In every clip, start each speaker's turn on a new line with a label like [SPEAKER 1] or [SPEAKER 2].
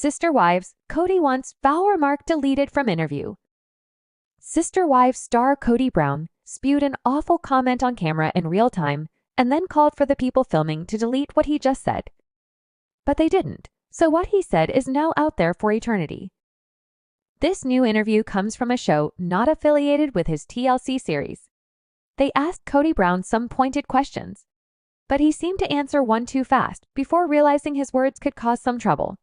[SPEAKER 1] Sister Wives, Kody wants foul remark deleted from interview. Sister Wives star Kody Brown spewed an awful comment on camera in real time and then called for the people filming to delete what he just said. But they didn't, so what he said is now out there for eternity. This new interview comes from a show not affiliated with his TLC series. They asked Kody Brown some pointed questions, but he seemed to answer one too fast before realizing his words could cause some trouble.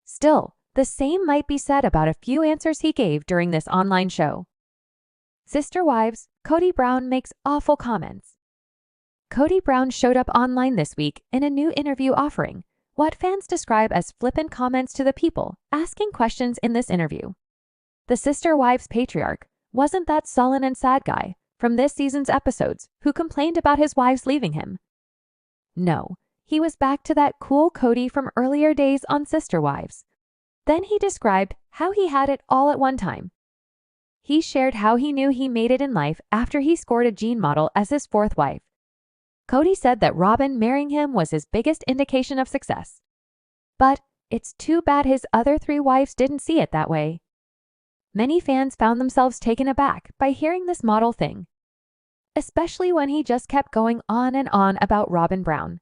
[SPEAKER 1] Still, the same might be said about a few answers he gave during this online show. Sister Wives, Kody Brown makes awful comments. Kody Brown showed up online this week in a new interview offering what fans describe as flippant comments to the people asking questions in this interview. The Sister Wives patriarch wasn't that sullen and sad guy from this season's episodes who complained about his wives leaving him. No, he was back to that cool Kody from earlier days on Sister Wives. Then he described how he had it all at one time. He shared how he knew he made it in life after he scored a Jean model as his fourth wife. Kody said that Robyn marrying him was his biggest indication of success. But it's too bad his other 3 wives didn't see it that way. Many fans found themselves taken aback by hearing this model thing, especially when he just kept going on and on about Robyn Brown.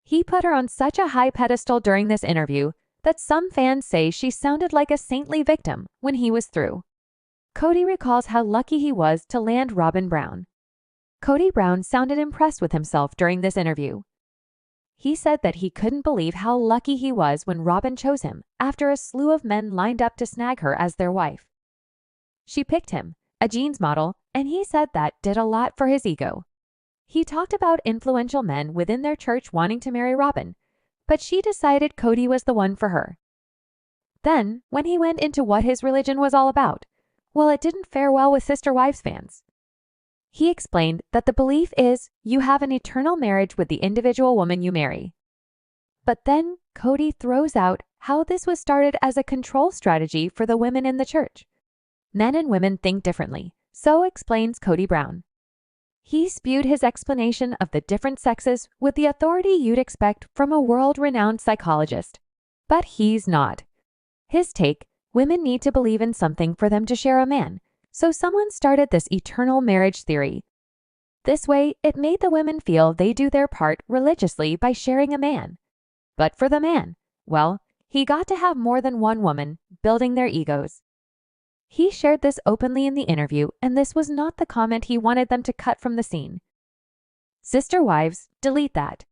[SPEAKER 1] He put her on such a high pedestal during this interview that some fans say she sounded like a saintly victim when he was through. Kody recalls how lucky he was to land Robyn Brown. Kody Brown sounded impressed with himself during this interview. He said that he couldn't believe how lucky he was when Robyn chose him after a slew of men lined up to snag her as their wife. She picked him, a jeans model, and he said that did a lot for his ego. He talked about influential men within their church wanting to marry Robyn, but she decided Kody was the one for her. Then, when he went into what his religion was all about, well, it didn't fare well with Sister Wives fans. He explained that the belief is you have an eternal marriage with the individual woman you marry. But then Kody throws out how this was started as a control strategy for the women in the church. Men and women think differently, so explains Kody Brown. He spewed his explanation of the different sexes with the authority you'd expect from a world-renowned psychologist. But he's not. His take, women need to believe in something for them to share a man, so someone started this eternal marriage theory. This way, it made the women feel they do their part religiously by sharing a man. But for the man, well, he got to have more than one woman, building their egos. He shared this openly in the interview, and this was not the comment he wanted them to cut from the scene. Sister Wives, delete that.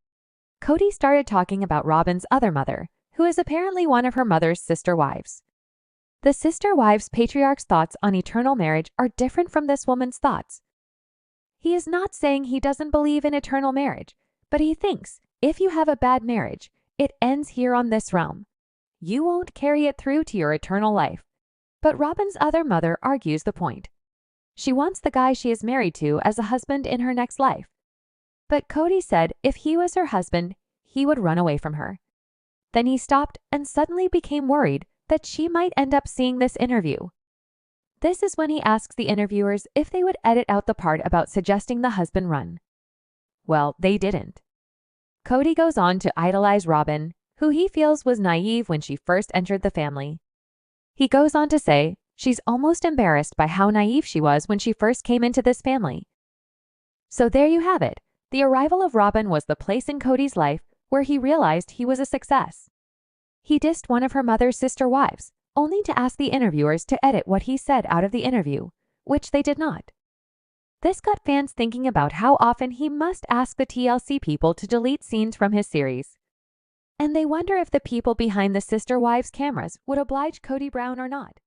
[SPEAKER 1] Kody started talking about Robyn's other mother, who is apparently one of her mother's sister wives. The Sister Wives patriarch's thoughts on eternal marriage are different from this woman's thoughts. He is not saying he doesn't believe in eternal marriage, but he thinks if you have a bad marriage, it ends here on this realm. You won't carry it through to your eternal life. But Robyn's other mother argues the point. She wants the guy she is married to as a husband in her next life. But Kody said if he was her husband, he would run away from her. Then he stopped and suddenly became worried that she might end up seeing this interview. This is when he asks the interviewers if they would edit out the part about suggesting the husband run. Well, they didn't. Kody goes on to idolize Robyn, who he feels was naive when she first entered the family. He goes on to say she's almost embarrassed by how naive she was when she first came into this family. So there you have it. The arrival of Robyn was the place in Kody's life where he realized he was a success. He dissed one of her mother's sister wives, only to ask the interviewers to edit what he said out of the interview, which they did not. This got fans thinking about how often he must ask the TLC people to delete scenes from his series. And they wonder if the people behind the Sister Wives cameras would oblige Kody Brown or not.